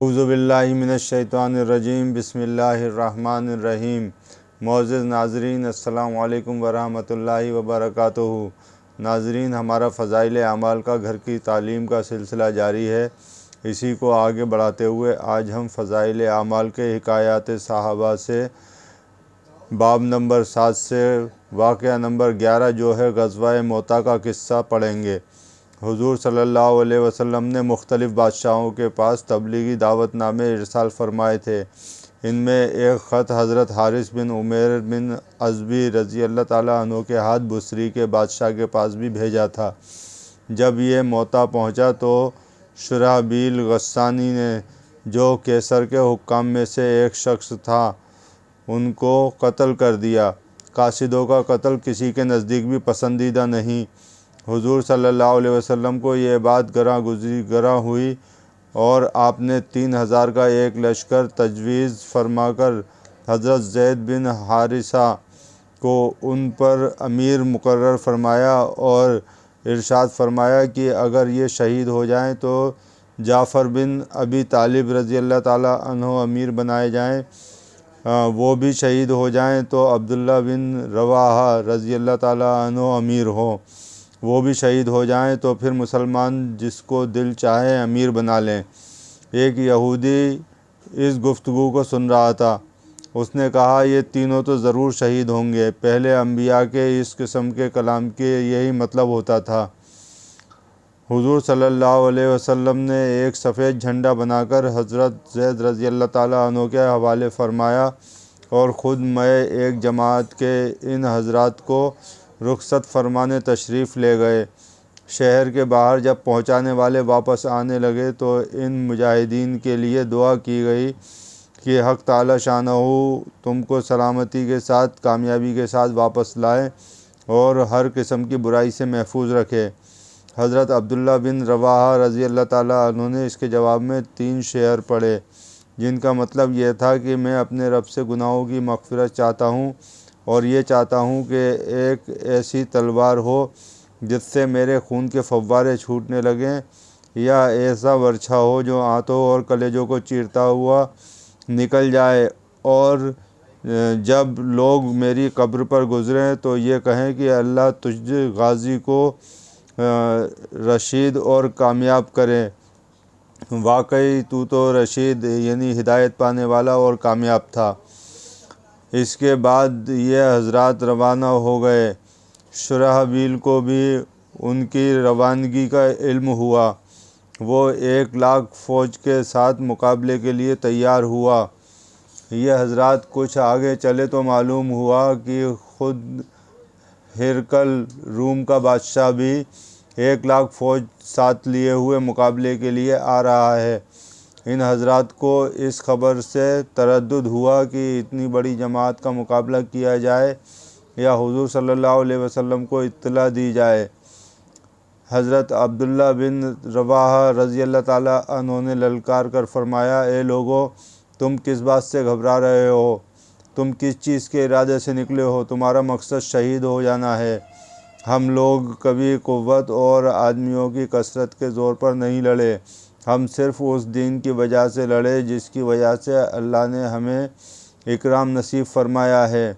اعوذ باللہ من الشیطان الرجیم بسم اللہ الرحمن الرحیم۔ معزز ناظرین، السلام علیکم ورحمۃ اللہ وبرکاتہ۔ ناظرین، ہمارا فضائل اعمال کا گھر کی تعلیم کا سلسلہ جاری ہے۔ اسی کو آگے بڑھاتے ہوئے آج ہم فضائل اعمال کے حکایات صحابہ سے باب نمبر 7 سے واقعہ نمبر 11 جو ہے غزوہ موتا کا قصہ پڑھیں گے۔ حضور صلی اللہ علیہ وسلم نے مختلف بادشاہوں کے پاس تبلیغی دعوت نامے ارسال فرمائے تھے۔ ان میں ایک خط حضرت حارث بن عمیر بن ازبی رضی اللہ تعالیٰ عنہ کے ہاتھ بصری کے بادشاہ کے پاس بھی بھیجا تھا۔ جب یہ موتا پہنچا تو شرحبیل غسانی نے، جو کیسر کے حکام میں سے ایک شخص تھا، ان کو قتل کر دیا۔ قاصدوں کا قتل کسی کے نزدیک بھی پسندیدہ نہیں۔ حضور صلی اللہ علیہ وسلم کو یہ بات گراں ہوئی اور آپ نے 3000 کا ایک لشکر تجویز فرما کر حضرت زید بن حارثہ کو ان پر امیر مقرر فرمایا اور ارشاد فرمایا کہ اگر یہ شہید ہو جائیں تو جعفر بن ابی طالب رضی اللہ تعالیٰ عنہ امیر بنائے جائیں، وہ بھی شہید ہو جائیں تو عبداللہ بن رواحہ رضی اللہ تعالیٰ عنہ امیر ہوں، وہ بھی شہید ہو جائیں تو پھر مسلمان جس کو دل چاہے امیر بنا لیں۔ ایک یہودی اس گفتگو کو سن رہا تھا۔ اس نے کہا، یہ تینوں تو ضرور شہید ہوں گے۔ پہلے انبیاء کے اس قسم کے کلام کے یہی مطلب ہوتا تھا۔ حضور صلی اللہ علیہ وسلم نے ایک سفید جھنڈا بنا کر حضرت زید رضی اللہ تعالیٰ عنہ کے حوالے فرمایا اور خود میں ایک جماعت کے ان حضرات کو رخصت فرمانے تشریف لے گئے۔ شہر کے باہر جب پہنچانے والے واپس آنے لگے تو ان مجاہدین کے لیے دعا کی گئی کہ حق تعالی شانہ تم کو سلامتی کے ساتھ، کامیابی کے ساتھ واپس لائے اور ہر قسم کی برائی سے محفوظ رکھے۔ حضرت عبداللہ بن رواحہ رضی اللہ تعالیٰ عنہ نے اس کے جواب میں 3 شعر پڑھے، جن کا مطلب یہ تھا کہ میں اپنے رب سے گناہوں کی مغفرت چاہتا ہوں اور یہ چاہتا ہوں کہ ایک ایسی تلوار ہو جس سے میرے خون کے فوارے چھوٹنے لگیں، یا ایسا ورچھہ ہو جو آنتوں اور کلیجوں کو چیرتا ہوا نکل جائے، اور جب لوگ میری قبر پر گزریں تو یہ کہیں کہ اللہ تجھ غازی کو رشید اور کامیاب کرے۔ واقعی تو رشید یعنی ہدایت پانے والا اور کامیاب تھا۔ اس کے بعد یہ حضرات روانہ ہو گئے۔ شرحبیل کو بھی ان کی روانگی کا علم ہوا۔ وہ 1,00,000 فوج کے ساتھ مقابلے کے لیے تیار ہوا۔ یہ حضرات کچھ آگے چلے تو معلوم ہوا کہ خود ہرقل روم کا بادشاہ بھی 1,00,000 فوج ساتھ لیے ہوئے مقابلے کے لیے آ رہا ہے۔ ان حضرات کو اس خبر سے تردد ہوا کہ اتنی بڑی جماعت کا مقابلہ کیا جائے یا حضور صلی اللہ علیہ وسلم کو اطلاع دی جائے۔ حضرت عبداللہ بن رواحہ رضی اللہ تعالیٰ عنہ نے للکار کر فرمایا، اے لوگو، تم کس بات سے گھبرا رہے ہو؟ تم کس چیز کے ارادے سے نکلے ہو؟ تمہارا مقصد شہید ہو جانا ہے۔ ہم لوگ کبھی قوت اور آدمیوں کی کثرت کے زور پر نہیں لڑے، ہم صرف اس دین کی وجہ سے لڑے جس کی وجہ سے اللہ نے ہمیں اکرام نصیب فرمایا ہے۔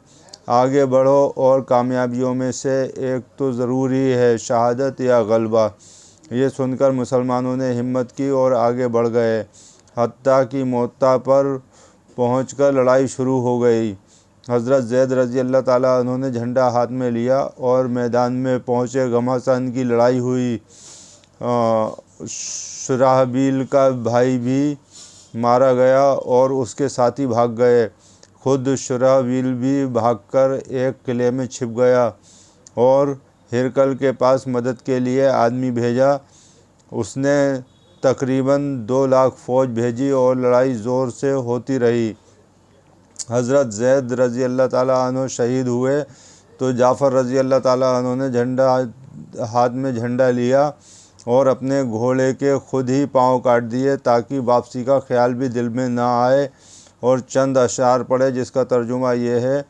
آگے بڑھو اور کامیابیوں میں سے ایک تو ضروری ہے شہادت یا غلبہ۔ یہ سن کر مسلمانوں نے ہمت کی اور آگے بڑھ گئے، حتیٰ کہ موتا پر پہنچ کر لڑائی شروع ہو گئی۔ حضرت زید رضی اللہ تعالیٰ عنہ نے جھنڈا ہاتھ میں لیا اور میدان میں پہنچے۔ گھمسان کی لڑائی ہوئی۔ شرحبیل کا بھائی بھی مارا گیا اور اس کے ساتھی بھاگ گئے۔ خود شرحبیل بھی بھاگ کر ایک قلعے میں چھپ گیا اور ہرقل کے پاس مدد کے لیے آدمی بھیجا۔ اس نے تقریباً 2,00,000 فوج بھیجی اور لڑائی زور سے ہوتی رہی۔ حضرت زید رضی اللہ تعالیٰ عنہ شہید ہوئے تو جعفر رضی اللہ تعالیٰ عنہ نے ہاتھ میں جھنڈا لیا اور اپنے گھوڑے کے خود ہی پاؤں کاٹ دیے تاکہ واپسی کا خیال بھی دل میں نہ آئے، اور چند اشعار پڑھے جس کا ترجمہ یہ ہے،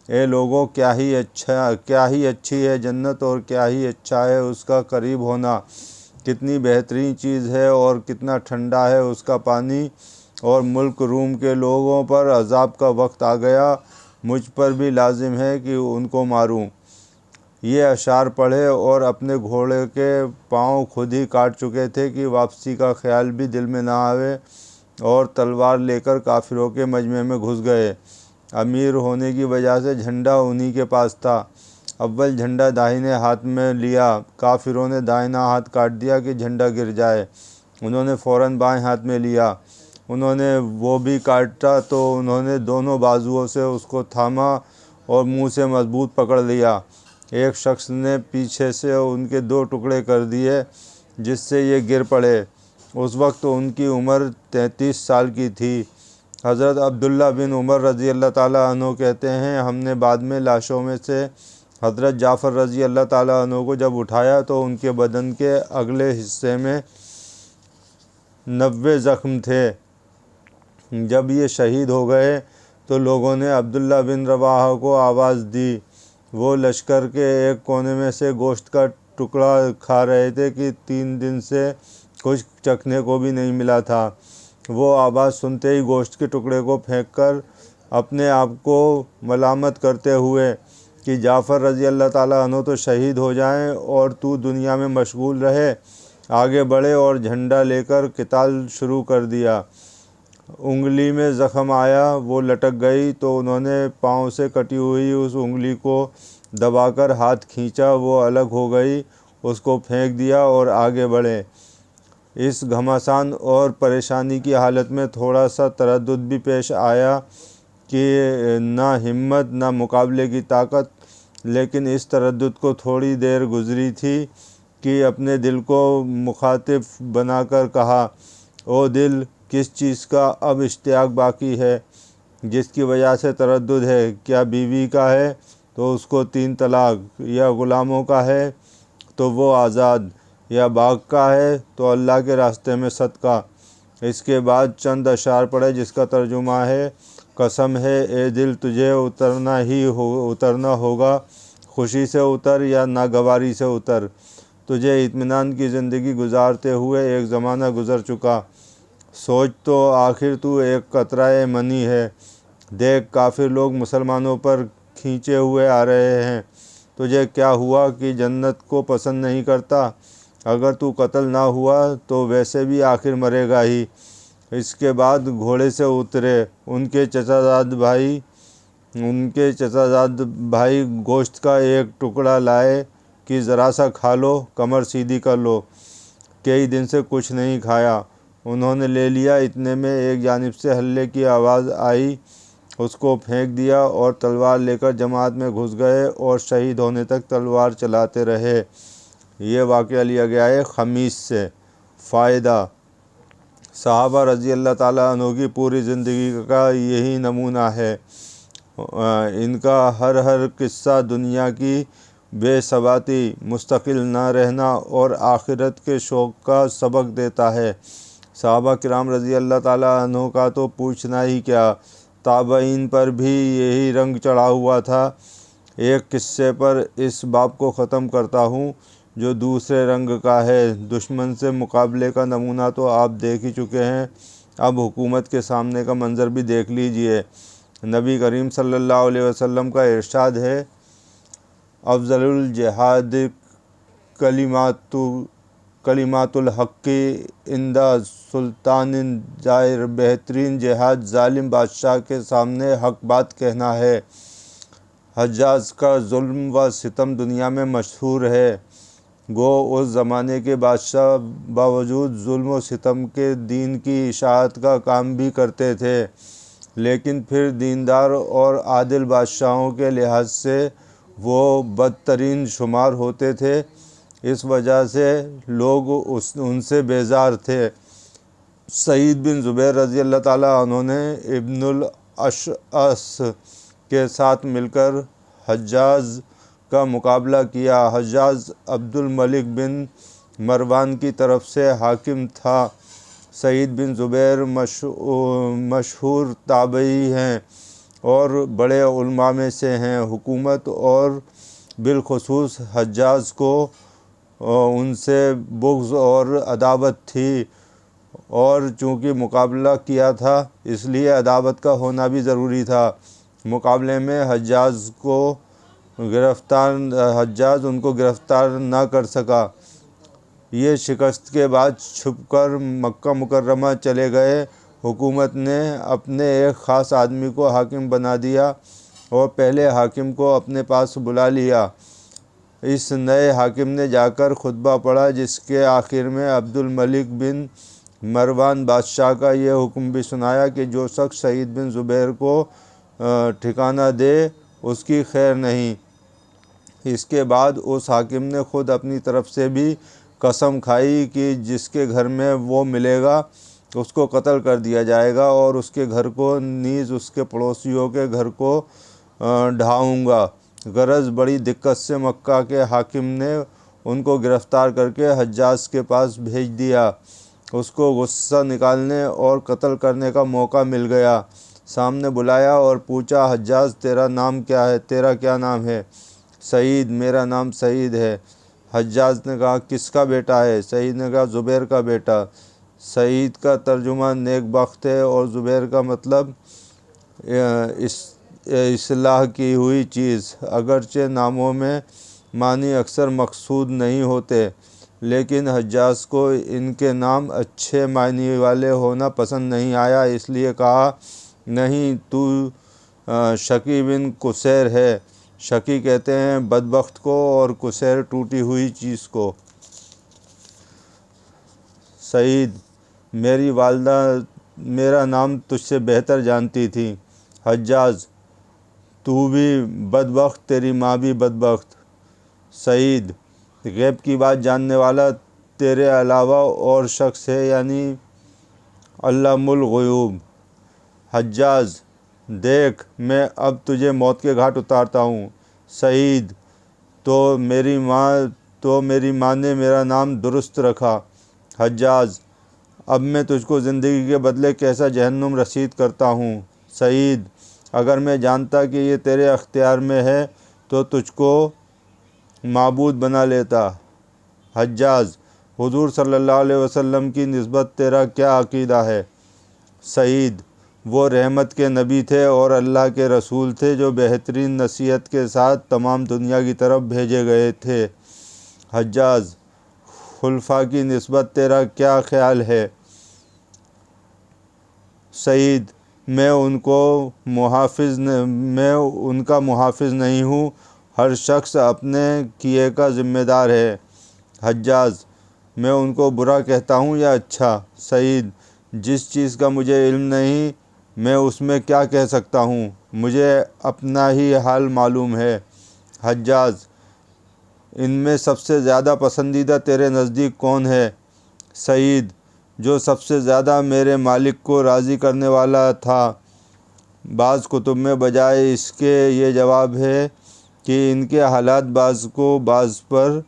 اے لوگوں، کیا ہی اچھی ہے جنت اور کیا ہی اچھا ہے اس کا قریب ہونا، کتنی بہترین چیز ہے اور کتنا ٹھنڈا ہے اس کا پانی اور ملک روم کے لوگوں پر عذاب کا وقت آ گیا، مجھ پر بھی لازم ہے کہ ان کو ماروں۔ یہ اشعار پڑھے اور اپنے گھوڑے کے پاؤں خود ہی کاٹ چکے تھے کہ واپسی کا خیال بھی دل میں نہ آوے، اور تلوار لے کر کافروں کے مجمع میں گھس گئے۔ امیر ہونے کی وجہ سے جھنڈا انہی کے پاس تھا۔ اول جھنڈا داہنے ہاتھ میں لیا، کافروں نے داہنا ہاتھ کاٹ دیا کہ جھنڈا گر جائے۔ انہوں نے فوراً بائیں ہاتھ میں لیا، انہوں نے وہ بھی کاٹا تو انہوں نے دونوں بازوؤں سے اس کو تھاما اور منہ سے مضبوط پکڑ لیا۔ ایک شخص نے پیچھے سے ان کے 2 ٹکڑے کر دیے جس سے یہ گر پڑے۔ اس وقت ان کی عمر 33 سال کی تھی۔ حضرت عبداللہ بن عمر رضی اللہ تعالیٰ عنہ کہتے ہیں، ہم نے بعد میں لاشوں میں سے حضرت جعفر رضی اللہ تعالیٰ عنہ کو جب اٹھایا تو ان کے بدن کے اگلے حصے میں 90 زخم تھے۔ جب یہ شہید ہو گئے تو لوگوں نے عبداللہ بن رواحہ کو آواز دی۔ وہ لشکر کے ایک کونے میں سے گوشت کا ٹکڑا کھا رہے تھے کہ 3 دن سے کچھ چکھنے کو بھی نہیں ملا تھا۔ وہ آواز سنتے ہی گوشت کے ٹکڑے کو پھینک کر اپنے آپ کو ملامت کرتے ہوئے کہ جعفر رضی اللہ تعالیٰ عنہ تو شہید ہو جائیں اور تو دنیا میں مشغول رہے، آگے بڑھے اور جھنڈا لے کر قتال شروع کر دیا۔ انگلی میں زخم آیا، وہ لٹک گئی تو انہوں نے پاؤں سے کٹی ہوئی اس انگلی کو دبا کر ہاتھ کھینچا، وہ الگ ہو گئی، اس کو پھینک دیا اور آگے بڑھے۔ اس گھمسان اور پریشانی کی حالت میں تھوڑا سا تردد بھی پیش آیا کہ نہ ہمت نہ مقابلے کی طاقت، لیکن اس تردد کو تھوڑی دیر گزری تھی کہ اپنے دل کو مخاطب بنا کر کہا، او دل، کس چیز کا اب اشتیاق باقی ہے جس کی وجہ سے تردد ہے؟ کیا بیوی کا ہے تو اس کو 3 طلاق، یا غلاموں کا ہے تو وہ آزاد، یا باغ کا ہے تو اللہ کے راستے میں صدقہ۔ اس کے بعد چند اشعار پڑھے جس کا ترجمہ ہے، قسم ہے اے دل تجھے اترنا ہوگا، خوشی سے اتر یا ناگواری سے اتر، تجھے اطمینان کی زندگی گزارتے ہوئے ایک زمانہ گزر چکا، سوچ تو آخر تو ایک قطرہ منی ہے، دیکھ کافر لوگ مسلمانوں پر کھینچے ہوئے آ رہے ہیں، تجھے کیا ہوا کہ جنت کو پسند نہیں کرتا؟ اگر تو قتل نہ ہوا تو ویسے بھی آخر مرے گا ہی۔ اس کے بعد گھوڑے سے اترے، ان کے چچا زاد بھائی گوشت کا ایک ٹکڑا لائے کہ ذرا سا کھا لو، کمر سیدھی کر لو، کئی دن سے کچھ نہیں کھایا۔ انہوں نے لے لیا، اتنے میں ایک جانب سے ہلے کی آواز آئی، اس کو پھینک دیا اور تلوار لے کر جماعت میں گھس گئے اور شہید ہونے تک تلوار چلاتے رہے۔ یہ واقعہ لیا گیا ہے خمیس سے۔ فائدہ: صحابہ رضی اللہ تعالیٰ عنہ کی پوری زندگی کا یہی نمونہ ہے۔ ان کا ہر قصہ دنیا کی بے ثباتی، مستقل نہ رہنا اور آخرت کے شوق کا سبق دیتا ہے۔ صحابہ کرام رضی اللہ تعالیٰ عنہ کا تو پوچھنا ہی کیا، تابعین پر بھی یہی رنگ چڑھا ہوا تھا۔ ایک قصے پر اس باب کو ختم کرتا ہوں جو دوسرے رنگ کا ہے۔ دشمن سے مقابلے کا نمونہ تو آپ دیکھ ہی چکے ہیں، اب حکومت کے سامنے کا منظر بھی دیکھ لیجئے۔ نبی کریم صلی اللہ علیہ وسلم کا ارشاد ہے، افضل الجہاد کلمات الحق عند سلطان جائر، بہترین جہاد ظالم بادشاہ کے سامنے حق بات کہنا ہے۔ حجاج کا ظلم و ستم دنیا میں مشہور ہے، گو اس زمانے کے بادشاہ باوجود ظلم و ستم کے دین کی اشاعت کا کام بھی کرتے تھے، لیکن پھر دیندار اور عادل بادشاہوں کے لحاظ سے وہ بدترین شمار ہوتے تھے، اس وجہ سے لوگ ان سے بیزار تھے۔ سعید بن جبیر رضی اللہ تعالیٰ عنہ نے ابن الاشعث کے ساتھ مل کر حجاج کا مقابلہ کیا۔ حجاج عبد الملک بن مروان کی طرف سے حاکم تھا۔ سعید بن جبیر مشہور تابعی ہیں اور بڑے علماء میں سے ہیں۔ حکومت اور بالخصوص حجاج کو ان سے بغض اور عداوت تھی۔ اور چونکہ مقابلہ کیا تھا اس لیے عداوت کا ہونا بھی ضروری تھا۔ مقابلے میں حجاج ان کو گرفتار نہ کر سکا۔ یہ شکست کے بعد چھپ کر مکہ مکرمہ چلے گئے۔ حکومت نے اپنے ایک خاص آدمی کو حاکم بنا دیا اور پہلے حاکم کو اپنے پاس بلا لیا۔ اس نئے حاکم نے جا کر خطبہ پڑھا، جس کے آخر میں عبد الملک بن مروان بادشاہ کا یہ حکم بھی سنایا کہ جو شخص سعید بن جبیر کو ٹھکانہ دے اس کی خیر نہیں۔ اس کے بعد اس حاکم نے خود اپنی طرف سے بھی قسم کھائی کہ جس کے گھر میں وہ ملے گا اس کو قتل کر دیا جائے گا اور اس کے گھر کو نیز اس کے پڑوسیوں کے گھر کو ڈھاؤں گا۔ غرض بڑی دقت سے مکہ کے حاکم نے ان کو گرفتار کر کے حجاج کے پاس بھیج دیا۔ اس کو غصہ نکالنے اور قتل کرنے کا موقع مل گیا۔ سامنے بلایا اور پوچھا، حجاج تیرا نام کیا ہے؟ تیرا کیا نام ہے؟ سعید، میرا نام سعید ہے۔ حجاج نے کہا، کس کا بیٹا ہے؟ سعید نے کہا، زبیر کا بیٹا۔ سعید کا ترجمہ نیک بخت ہے اور زبیر کا مطلب اصلاح کی ہوئی چیز۔ اگرچہ ناموں میں معنی اکثر مقصود نہیں ہوتے، لیکن حجاج کو ان کے نام اچھے معنی والے ہونا پسند نہیں آیا، اس لیے کہا، نہیں، تو شقی بن قصیر ہے۔ شقی کہتے ہیں بدبخت کو اور قصیر ٹوٹی ہوئی چیز کو۔ سعید، میری والدہ میرا نام تجھ سے بہتر جانتی تھی۔ حجاج، تو بھی بدبخت، تیری ماں بھی بدبخت۔ سعید، غیب کی بات جاننے والا تیرے علاوہ اور شخص ہے، یعنی علام الغیوب۔ حجاج، دیکھ، میں اب تجھے موت کے گھاٹ اتارتا ہوں۔ سعید، تو میری ماں نے میرا نام درست رکھا۔ حجاج، اب میں تجھ کو زندگی کے بدلے کیسا جہنم رسید کرتا ہوں۔ سعید، اگر میں جانتا کہ یہ تیرے اختیار میں ہے تو تجھ کو معبود بنا لیتا۔ حجاج، حضور صلی اللہ علیہ وسلم کی نسبت تیرا کیا عقیدہ ہے؟ سعید، وہ رحمت کے نبی تھے اور اللہ کے رسول تھے جو بہترین نصیحت کے ساتھ تمام دنیا کی طرف بھیجے گئے تھے۔ حجاج، خلفاء کی نسبت تیرا کیا خیال ہے؟ سعید، میں ان کا محافظ نہیں ہوں، ہر شخص اپنے کیے کا ذمہ دار ہے۔ حجاج، میں ان کو برا کہتا ہوں یا اچھا؟ سعید، جس چیز کا مجھے علم نہیں میں اس میں کیا کہہ سکتا ہوں، مجھے اپنا ہی حال معلوم ہے۔ حجاج، ان میں سب سے زیادہ پسندیدہ تیرے نزدیک کون ہے؟ سعید، جو سب سے زیادہ میرے مالک کو راضی کرنے والا تھا۔ بعض کتب میں بجائے اس کے یہ جواب ہے کہ ان کے حالات بعض کو بعض پر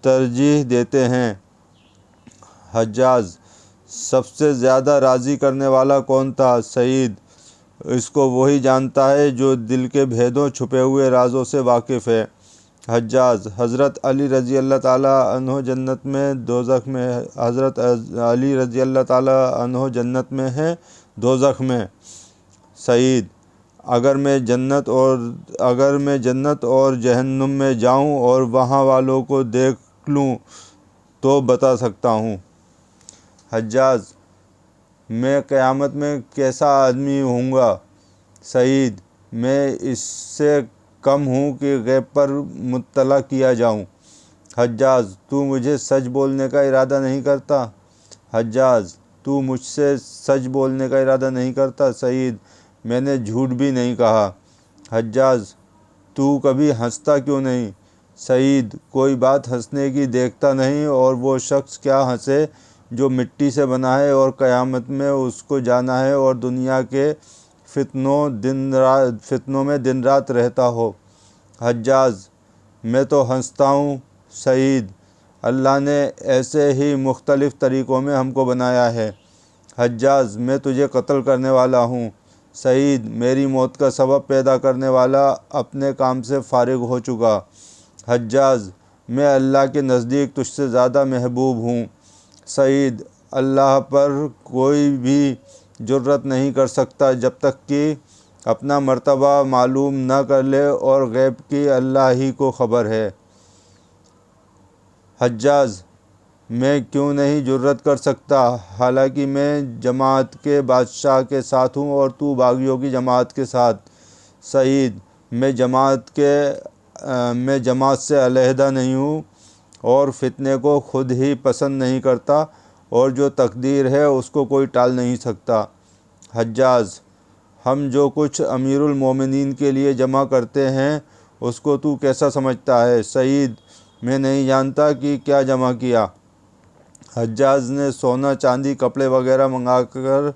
ترجیح دیتے ہیں۔ حجاج، سب سے زیادہ راضی کرنے والا کون تھا؟ سعید، اس کو وہی جانتا ہے جو دل کے بھیدوں، چھپے ہوئے رازوں سے واقف ہے۔ حجاج، حضرت علی رضی اللہ تعالیٰ عنہ جنت میں دوزخ میں ہے۔ حضرت علی رضی اللہ تعالیٰ عنہ جنت میں ہے، دوزخ میں؟ سعید، اگر میں جنت اور جہنم میں جاؤں اور وہاں والوں کو دیکھ لوں تو بتا سکتا ہوں۔ حجاج، میں قیامت میں کیسا آدمی ہوں گا؟ سعید، میں اس سے کم ہوں کہ غیب پر مطلع کیا جاؤں۔ حجاج، تو مجھے سچ بولنے کا ارادہ نہیں کرتا؟ حجاج، تو مجھ سے سچ بولنے کا ارادہ نہیں کرتا؟ سعید، میں نے جھوٹ بھی نہیں کہا۔ حجاج، تو کبھی ہنستا کیوں نہیں؟ سعید، کوئی بات ہنسنے کی دیکھتا نہیں، اور وہ شخص کیا ہنسے جو مٹی سے بنا ہے اور قیامت میں اس کو جانا ہے اور دنیا کے فتنوں میں دن رات رہتا ہو۔ حجاج، میں تو ہنستا ہوں۔ سعید، اللہ نے ایسے ہی مختلف طریقوں میں ہم کو بنایا ہے۔ حجاج، میں تجھے قتل کرنے والا ہوں۔ سعید، میری موت کا سبب پیدا کرنے والا اپنے کام سے فارغ ہو چکا۔ حجاج، میں اللہ کے نزدیک تجھ سے زیادہ محبوب ہوں۔ سعید، اللہ پر کوئی بھی جرأت نہیں کر سکتا جب تک کہ اپنا مرتبہ معلوم نہ کر لے، اور غیب کی اللہ ہی کو خبر ہے۔ حجاج: میں کیوں نہیں جرأت کر سکتا، حالانکہ میں جماعت کے بادشاہ کے ساتھ ہوں اور تو باغیوں کی جماعت کے ساتھ۔ سعید: میں جماعت سے علیحدہ نہیں ہوں اور فتنے کو خود ہی پسند نہیں کرتا، اور جو تقدیر ہے اس کو کوئی ٹال نہیں سکتا۔ حجاج: ہم جو کچھ امیر المومنین کے لیے جمع کرتے ہیں اس کو تو کیسا سمجھتا ہے؟ سعید: میں نہیں جانتا کہ کیا جمع کیا۔ حجاج نے سونا، چاندی، کپڑے وغیرہ منگا کر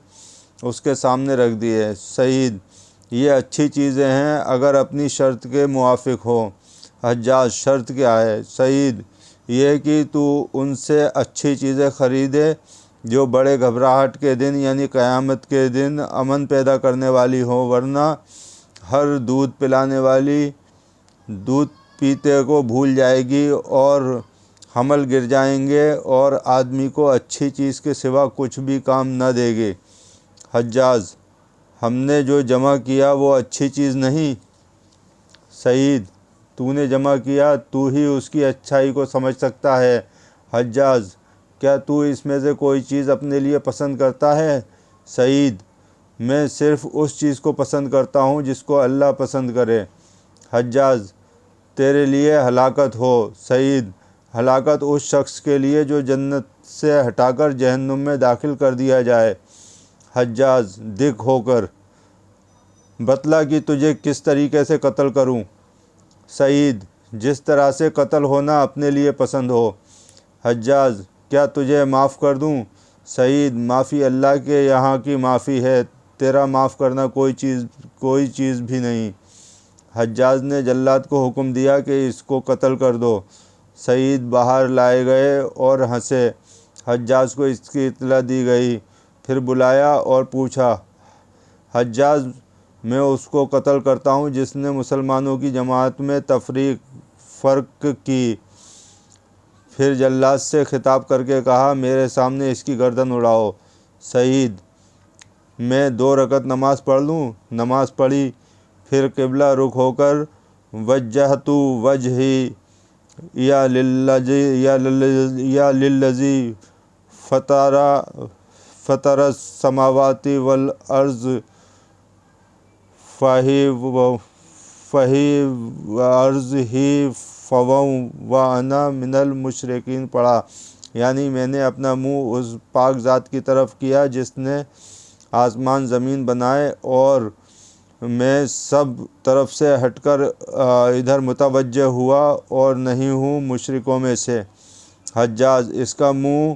اس کے سامنے رکھ دیے۔ سعید: یہ اچھی چیزیں ہیں اگر اپنی شرط کے موافق ہو۔ حجاج: شرط کیا ہے؟ سعید: یہ کہ تو ان سے اچھی چیزیں خریدے جو بڑے گھبراہٹ کے دن یعنی قیامت کے دن امن پیدا کرنے والی ہوں، ورنہ ہر دودھ پلانے والی دودھ پیتے کو بھول جائے گی اور حمل گر جائیں گے اور آدمی کو اچھی چیز کے سوا کچھ بھی کام نہ دے گی۔ حجاج: ہم نے جو جمع کیا وہ اچھی چیز نہیں؟ سعید: تو نے جمع کیا، تو ہی اس کی اچھائی کو سمجھ سکتا ہے۔ حجاج: کیا تو اس میں سے کوئی چیز اپنے لیے پسند کرتا ہے؟ سعید: میں صرف اس چیز کو پسند کرتا ہوں جس کو اللہ پسند کرے۔ حجاج: تیرے لیے ہلاکت ہو۔ سعید: ہلاکت اس شخص کے لیے جو جنت سے ہٹا کر جہنم میں داخل کر دیا جائے۔ حجاج دکھ ہو کر: بتلا کہ تجھے کس طریقے سے قتل کروں؟ سعید: جس طرح سے قتل ہونا اپنے لیے پسند ہو۔ حجاج: کیا تجھے معاف کر دوں؟ سعید: معافی اللہ کے یہاں کی معافی ہے، تیرا معاف کرنا کوئی چیز بھی نہیں۔ حجاج نے جلاد کو حکم دیا کہ اس کو قتل کر دو۔ سعید باہر لائے گئے اور ہنسے۔ حجاج کو اس کی اطلاع دی گئی۔ پھر بلایا اور پوچھا: حجاج، میں اس کو قتل کرتا ہوں جس نے مسلمانوں کی جماعت میں فرق کی۔ پھر جلاد سے خطاب کر کے کہا: میرے سامنے اس کی گردن اڑاؤ۔ سعید: میں 2 رکعت نماز پڑھ لوں؟ نماز پڑھی، پھر قبلہ رخ ہو کر وجہت وجہی یا للذی فطر السماوات والارض فہی وانا من المشرکین پڑھا، یعنی میں نے اپنا منہ اس پاک ذات کی طرف کیا جس نے آسمان زمین بنائے، اور میں سب طرف سے ہٹ کر ادھر متوجہ ہوا اور نہیں ہوں مشرکوں میں سے۔ حجاج: اس کا منہ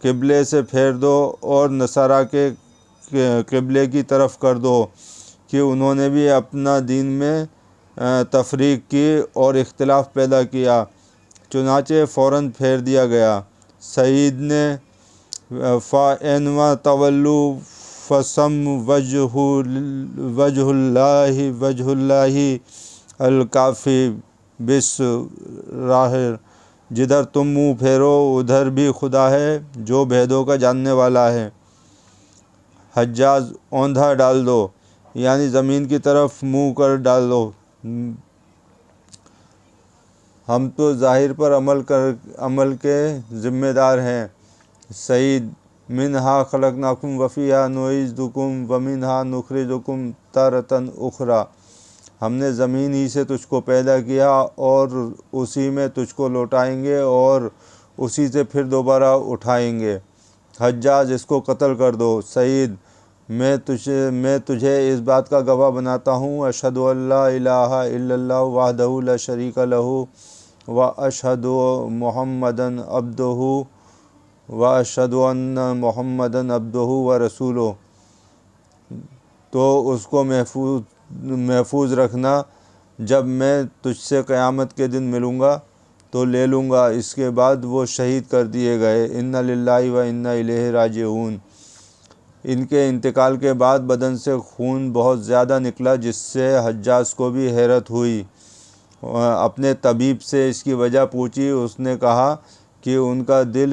قبلے سے پھیر دو اور نصارہ کے قبلے کی طرف کر دو کہ انہوں نے بھی اپنا دین میں تفریق کی اور اختلاف پیدا کیا، چنانچہ فوراً پھیر دیا گیا۔ سعید نے فَإِنْ تَوَلُّوا فَثَمَّ وَجْهُ اللَّهِ الْكَافِي بِالظَّاہِرِ، جدھر تم منہ پھیرو ادھر بھی خدا ہے جو بھیدوں کا جاننے والا ہے۔ حجاج: اوندھا ڈال دو، یعنی زمین کی طرف منہ کر ڈال دو۔ ہم تو ظاہر پر عمل کے ذمہ دار ہیں۔ سعید: منہا خلقناکم وفیہا نعیدکم ومنہا نخرجکم تارۃ اخری، ہم نے زمین ہی سے تجھ کو پیدا کیا اور اسی میں تجھ کو لوٹائیں گے اور اسی سے پھر دوبارہ اٹھائیں گے۔ حجاج: اس کو قتل کر دو۔ سعید: میں تجھے اس بات کا گواہ بناتا ہوں، اشہد ان لا الہ الا اللہ وحدہ لا شریک لہ واشہد محمدًا عبدہ ورسولہ۔ تو اس کو محفوظ رکھنا، جب میں تجھ سے قیامت کے دن ملوں گا تو لے لوں گا۔ اس کے بعد وہ شہید کر دیے گئے۔ انا للہ و انا الیہ راجعون۔ ان کے انتقال کے بعد بدن سے خون بہت زیادہ نکلا، جس سے حجاج کو بھی حیرت ہوئی۔ اپنے طبیب سے اس کی وجہ پوچھی، اس نے کہا کہ ان کا دل